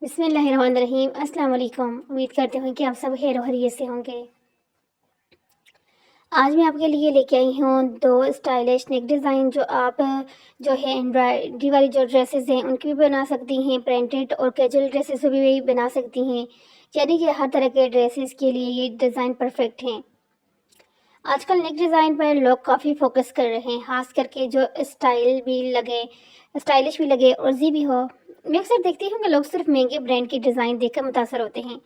बिस्मिल्लाहिर्रहमानिर्रहीम। अस्सलाम वालेकुम। उम्मीद करते हैं कि आप सब खैर खैरियत से होंगे। आज मैं आपके लिए लेके आई हूँ दो स्टाइलिश नेक डिज़ाइन जो है एम्ब्रॉयडरी वाली जो ड्रेसेस हैं उनकी भी बना सकती हैं, प्रिंटेड और कैजुअल ड्रेसेस भी बना सकती हैं। यानी कि हर तरह के ड्रेसेस के लिए ये डिज़ाइन परफेक्ट हैं। आजकल नेक डिज़ाइन पर लोग काफ़ी फोकस कर रहे हैं, खास करके जो स्टाइलिश भी लगे और ईज़ी भी हो। मैं अक्सर देखती हूँ कि लोग सिर्फ महंगे ब्रांड के डिज़ाइन देखकर मुतासर होते हैं,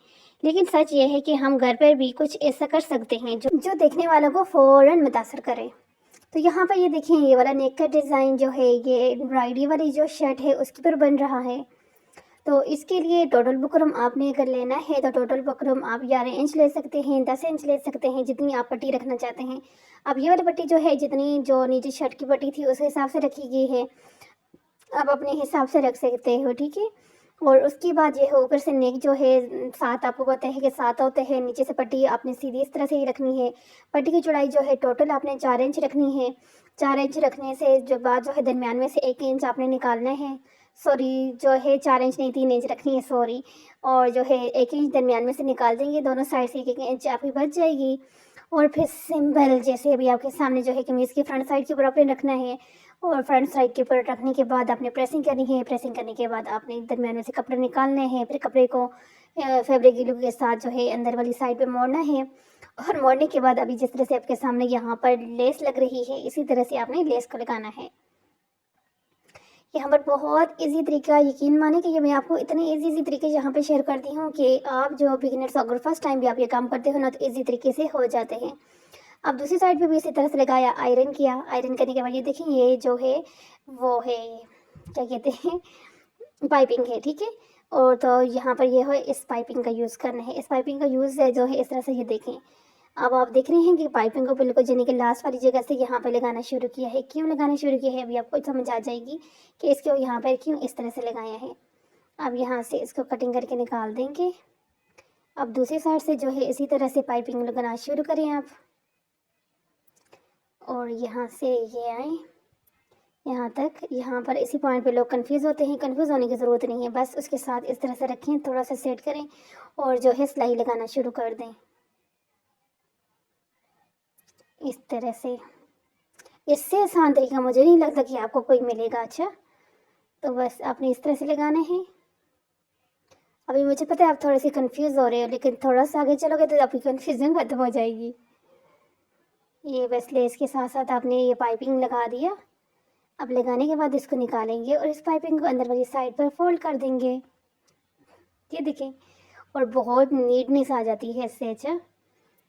लेकिन सच ये है कि हम घर पर भी कुछ ऐसा कर सकते हैं जो देखने वालों को फ़ौरन मुतासर करे। तो यहाँ पर ये देखें, ये वाला नेक का डिज़ाइन जो है ये एम्ब्रॉयडरी वाली जो शर्ट है उसके पर बन रहा है। तो इसके लिए टोटल बुकरम आपने अगर लेना है तो टोटल बुकरम आप 11 इंच ले सकते हैं, 10 इंच ले सकते हैं, जितनी आप पट्टी रखना चाहते हैं। अब ये वाली पट्टी जो है जितनी जो नीचे शर्ट की पट्टी थी उस हिसाब से रखी गई है, आप अपने हिसाब से रख सकते हो, ठीक है। और उसके बाद ये है ऊपर से नेक जो है 7, आपको पता है कि 7 होते हैं। नीचे से पट्टी आपने सीधी इस तरह से ही रखनी है। पट्टी की चौड़ाई जो है टोटल आपने 4 इंच रखनी है। 4 इंच रखने से जो बाद जो है दरमियान में से 1 इंच आपने निकालना है। सॉरी, जो है 4 इंच नहीं 3 इंच रखनी है, सॉरी। और जो है 1 इंच दरमियान में से निकाल देंगे, दोनों साइड से 1-1 इंच आपकी बच जाएगी। और फिर सिंपल जैसे अभी आपके सामने जो है कमीज़ की फ्रंट साइड के ऊपर आपने रखना है। और फ्रंट साइड के ऊपर रखने के बाद आपने प्रेसिंग करनी है। प्रेसिंग करने के बाद आपने दरमियान में से कपड़े निकालने हैं। फिर कपड़े को फैब्रिक ग्लू के साथ जो है अंदर वाली साइड पे मोड़ना है। और मोड़ने के बाद अभी जिस तरह से आपके सामने यहाँ पर लेस लग रही है, इसी तरह से आपने लेस को लगाना है। यहाँ पर बहुत इजी तरीका, यकीन माने कि ये मैं आपको इतने इजी तरीके यहाँ पे शेयर करती हूँ कि आप जो बिगिनर्स अगर फर्स्ट टाइम भी आप ये काम करते हो ना तो इजी तरीके से हो जाते हैं। अब दूसरी साइड पे भी इसी तरह से लगाया, आयरन किया। आयरन करने के बाद ये देखें, ये जो है वो है क्या कहते हैं, पाइपिंग है, ठीक है। और तो यहाँ पर ये है, इस पाइपिंग का यूज़ करना है। इस पाइपिंग का यूज़ है जो है इस तरह से, ये देखें। अब आप देख रहे हैं कि पाइपिंग को बिल्कुल यानी कि लास्ट वाली जगह से यहाँ पे लगाना शुरू किया है। क्यों लगाना शुरू किया है अभी आपको समझ आ जाएगी कि इसको यहाँ पर क्यों इस तरह से लगाया है। अब यहाँ से इसको कटिंग करके निकाल देंगे। अब दूसरी साइड से जो है इसी तरह से पाइपिंग लगाना शुरू करें आप। और यहाँ से ये आए यहाँ तक। यहाँ पर इसी पॉइंट पे लोग कंफ्यूज होते हैं, कंफ्यूज होने की ज़रूरत नहीं है, बस उसके साथ इस तरह से रखें, थोड़ा सा सेट करें और जो है सिलाई लगाना शुरू कर दें इस तरह से। इससे आसान तरीका मुझे नहीं लगता कि आपको कोई मिलेगा। अच्छा, तो बस आपने इस तरह से लगाना है। अभी मुझे पता है आप थोड़े से कंफ्यूज हो रहे हो, लेकिन थोड़ा सा आगे चलोगे तो आपकी कंफ्यूजन खत्म हो जाएगी। ये बस लेस के साथ साथ आपने ये पाइपिंग लगा दिया। अब लगाने के बाद इसको निकालेंगे और इस पाइपिंग को अंदर वाली साइड पर फोल्ड कर देंगे, ये देखें। और बहुत नीटनेस आ जाती है इससे। अच्छा,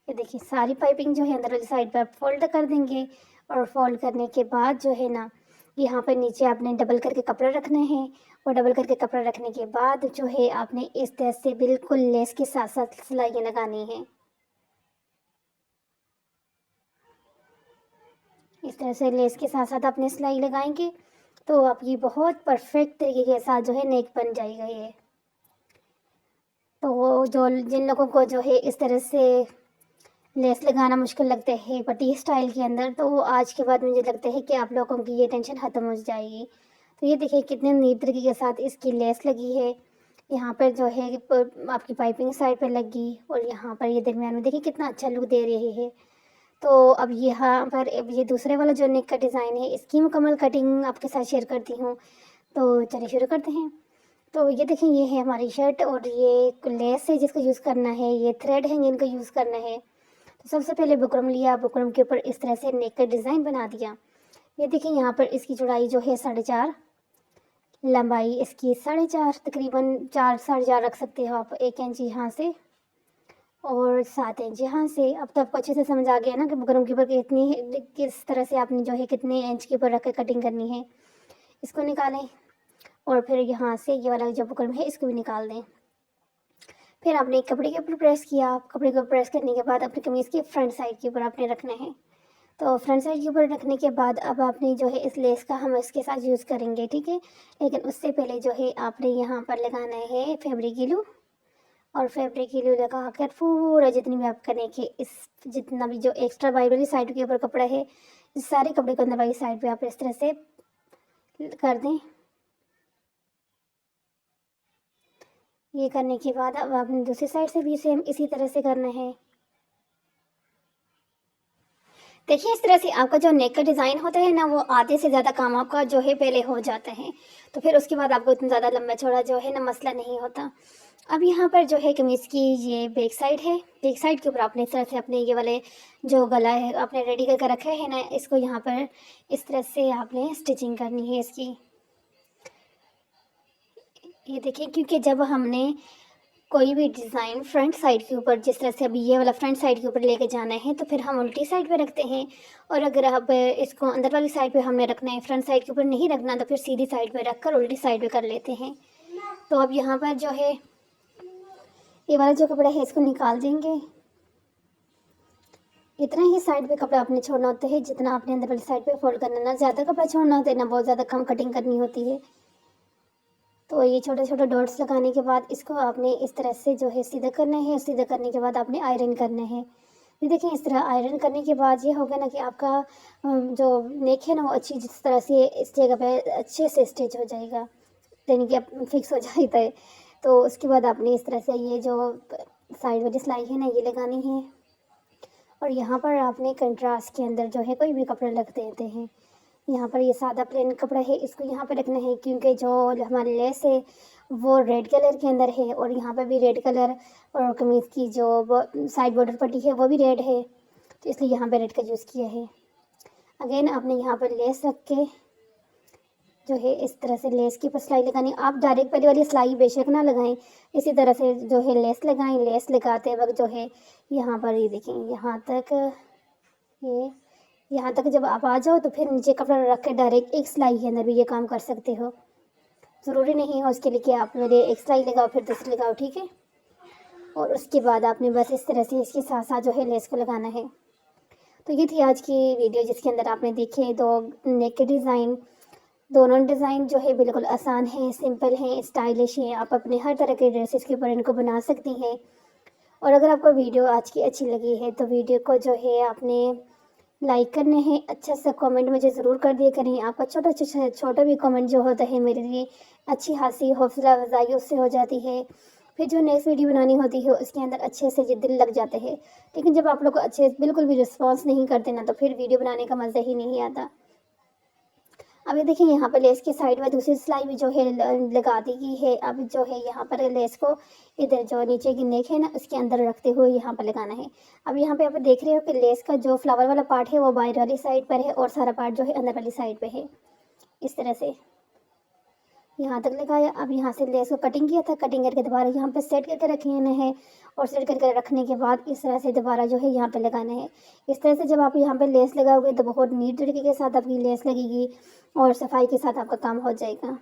ये देखिए, सारी पाइपिंग जो है अंदर वाली साइड पर फोल्ड कर देंगे। और फोल्ड करने के बाद जो है ना, यहाँ पर नीचे आपने डबल करके कपड़ा रखना है। और डबल करके कपड़ा रखने के बाद जो है आपने इस तरह से बिल्कुल लेस के साथ साथ सिलाइयाँ लगानी है। इस तरह से लेस के साथ साथ अपने सिलाई लगाएंगे तो आपकी बहुत परफेक्ट तरीके के साथ जो है नेक बन जाएगा ये। तो जो जिन लोगों को जो है इस तरह से लेस लगाना मुश्किल लगता है पट्टी स्टाइल के अंदर, तो वो आज के बाद मुझे लगता है कि आप लोगों की ये टेंशन ख़त्म हो जाएगी। तो ये देखिए कितने नीट तरीके के साथ इसकी लेस लगी है। यहाँ पर जो है आपकी पाइपिंग साइड पर लगी और यहाँ पर ये दरमियान में देखिए कितना अच्छा लुक दे रही है। तो अब यहाँ पर अब ये दूसरे वाला जो नेक का डिज़ाइन है इसकी मुकम्मल कटिंग आपके साथ शेयर करती हूँ। तो चलिए शुरू करते हैं। तो ये देखें, ये है हमारी शर्ट और ये लेस है जिसको यूज़ करना है, ये थ्रेड है जिनको यूज़ करना है। तो सबसे पहले बुकरम लिया, बुकरम के ऊपर इस तरह से नेक का डिज़ाइन बना दिया। ये देखिए, यहाँ पर इसकी चौड़ाई जो है 4.5, लंबाई इसकी 4.5, तकरीबन 4 4.5 रख सकते हो आप। 1 इंच यहाँ से और 7 इंच यहाँ से। अब तो आपको अच्छे से समझ आ गया ना कि बुकरम के ऊपर किस तरह से आपने जो है कितने इंच के ऊपर रख कर कटिंग करनी है। इसको निकालें और फिर यहाँ से ये वाला जो बुकरम है इसको भी निकाल दें। फिर आपने कपड़े के ऊपर प्रेस किया। कपड़े के ऊपर प्रेस करने के बाद अपनी कमीज़ की फ्रंट साइड के ऊपर आपने रखना है। तो फ्रंट साइड के ऊपर रखने के बाद अब आपने जो है इस लेस का हम इसके साथ यूज़ करेंगे, ठीक है। लेकिन उससे पहले जो है आपने यहाँ पर लगाना है फैब्रिक ग्लू। और फैब्रिक ग्लू लगा कर पूरा जितनी भी आप करें कि इस जितना भी जो एक्स्ट्रा बाई वाली साइड के ऊपर कपड़ा है, इस सारे कपड़े को अंदर वाली साइड पे आप इस तरह से कर दें। ये करने के बाद अब आपने दूसरी साइड से भी सेम इसी तरह से करना है। देखिए इस तरह से आपका जो नेक का डिज़ाइन होता है ना, वो आधे से ज़्यादा काम आपका जो है पहले हो जाता है, तो फिर उसके बाद आपको इतना ज़्यादा लंबा चौड़ा जो है ना मसला नहीं होता। अब यहाँ पर जो है कमीज़ की ये बैक साइड है, बैक साइड के ऊपर आपने इस तरह से अपने ये वाले जो गला है आपने रेडी करके रखा है ना, इसको यहाँ पर इस तरह से आपने स्टिचिंग करनी है इसकी। ये देखिए, क्योंकि जब हमने कोई भी डिज़ाइन फ्रंट साइड के ऊपर, जिस तरह से अभी ये वाला फ्रंट साइड के ऊपर लेके जाना है, तो फिर हम उल्टी साइड पे रखते हैं। और अगर अब इसको अंदर वाली साइड पे हमने रखना है, फ्रंट साइड के ऊपर नहीं रखना, तो फिर सीधी साइड पे रख कर उल्टी साइड पे कर लेते हैं। तो अब यहाँ पर जो है ये वाला जो कपड़ा है इसको निकाल देंगे। इतना ही साइड पे कपड़ा आपने छोड़ना होता है जितना आपने अंदर वाली साइड पे फोल्ड करना, ना ज़्यादा कपड़ा छोड़ना होता है ना बहुत ज़्यादा कम कटिंग करनी होती है। तो ये छोटे छोटे डॉट्स लगाने के बाद इसको आपने इस तरह से जो है सीधा करना है। सीधा करने के बाद आपने आयरन करना है। ये देखें, इस तरह आयरन करने के बाद ये होगा ना कि आपका जो नेक है ना, वो अच्छी जिस तरह से इस जगह पे अच्छे से स्टिच हो जाएगा, यानी कि अब फिक्स हो जाता है। तो उसके बाद आपने इस तरह से ये जो साइड वाली सिलाई है ना, ये लगानी है। और यहाँ पर आपने कंट्रास्ट के अंदर जो है कोई भी कपड़ा रख देते हैं। यहाँ पर ये सादा प्लेन कपड़ा है, इसको यहाँ पे रखना है, क्योंकि जो हमारी लेस है वो रेड कलर के अंदर है, और यहाँ पर भी रेड कलर, और कमीज़ की जो साइड बॉर्डर पट्टी है वो भी रेड है, तो इसलिए यहाँ पे रेड का यूज़ किया है। अगेन आपने यहाँ पर लेस रख के जो है इस तरह से लेस की ऊपर सिलाई लगानी। आप डायरेक्ट पहले वाली सिलाई बेशक ना लगाएं, इसी तरह से जो है लेस लगाएं। लेस लगाते वक्त जो है यहाँ पर ये देखें, ये यहाँ तक जब आप आ जाओ तो फिर नीचे कपड़ा रख के डायरेक्ट एक सिलाई के अंदर भी ये काम कर सकते हो। ज़रूरी नहीं है उसके लिए कि आप पहले एक सिलाई लगाओ फिर दूसरी लगाओ, ठीक है। और उसके बाद आपने बस इस तरह से इसके साथ साथ जो है लेस को लगाना है। तो ये थी आज की वीडियो, जिसके अंदर आपने देखे दो नेक के डिज़ाइन। दोनों डिज़ाइन जो है बिल्कुल आसान हैं, सिंपल हैं, स्टाइलिश हैं। आप अपने हर तरह के ड्रेसेस के ऊपर इनको बना सकती हैं। और अगर आपको वीडियो आज की अच्छी लगी है तो वीडियो को जो है आपने लाइक करने हैं, अच्छा सा कमेंट मुझे ज़रूर कर दिया करें। आपका छोटा भी कमेंट जो होता है मेरे लिए अच्छी खासी हौसला अफजाई उससे हो जाती है। फिर जो नेक्स्ट वीडियो बनानी होती है उसके अंदर अच्छे से दिल लग जाते हैं। लेकिन जब आप लोग अच्छे बिल्कुल भी रिस्पॉन्स नहीं करते ना, तो फिर वीडियो बनाने का मज़ा ही नहीं आता। अब ये देखिए, यहाँ पर लेस के साइड में दूसरी सिलाई भी जो है लगा दी गई है। अब जो है यहाँ पर लेस को इधर जो नीचे की नेक है ना, उसके अंदर रखते हुए यहाँ पर लगाना है। अब यहाँ पे आप देख रहे हो कि लेस का जो फ्लावर वाला पार्ट है वो बाहर वाली साइड पर है, और सारा पार्ट जो है अंदर वाली साइड पे है। इस तरह से यहाँ तक लगाया। अब यहाँ से लेस को कटिंग किया था, कटिंग करके दोबारा यहाँ पे सेट करके रखे है, और सेट करके रखने के बाद इस तरह से दोबारा जो है यहाँ पे लगाना है। इस तरह से जब आप यहाँ पे लेस लगाओगे तो बहुत नीट तरीके के साथ आपकी लेस लगेगी और सफाई के साथ आपका काम हो जाएगा।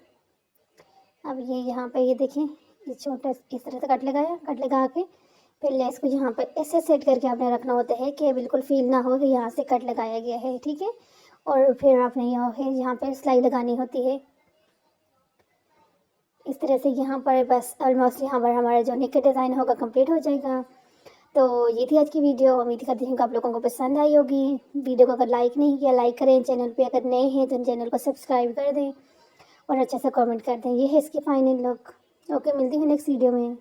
अब ये यहाँ पे ये देखें, ये छोटा इस तरह से कट लगाया, कट लगा के फिर लेस को यहाँ पर ऐसे सेट करके आपने रखना होता है कि बिल्कुल फील ना हो कि यहाँ से कट लगाया गया है, ठीक है। और फिर आपने यहाँ पर सिलाई लगानी होती है इस तरह से। यहाँ पर बस ऑलमोस्ट यहाँ पर हमारा जो नेक का डिज़ाइन होगा कंप्लीट हो जाएगा। तो ये थी आज की वीडियो। उम्मीद करती हूँ कि आप लोगों को पसंद आई होगी। वीडियो को अगर लाइक नहीं किया, लाइक करें। चैनल पे अगर नए हैं तो चैनल को सब्सक्राइब कर दें और अच्छा सा कमेंट कर दें। ये है इसकी फाइनल लुक। ओके, मिलती हूँ नेक्स्ट वीडियो में।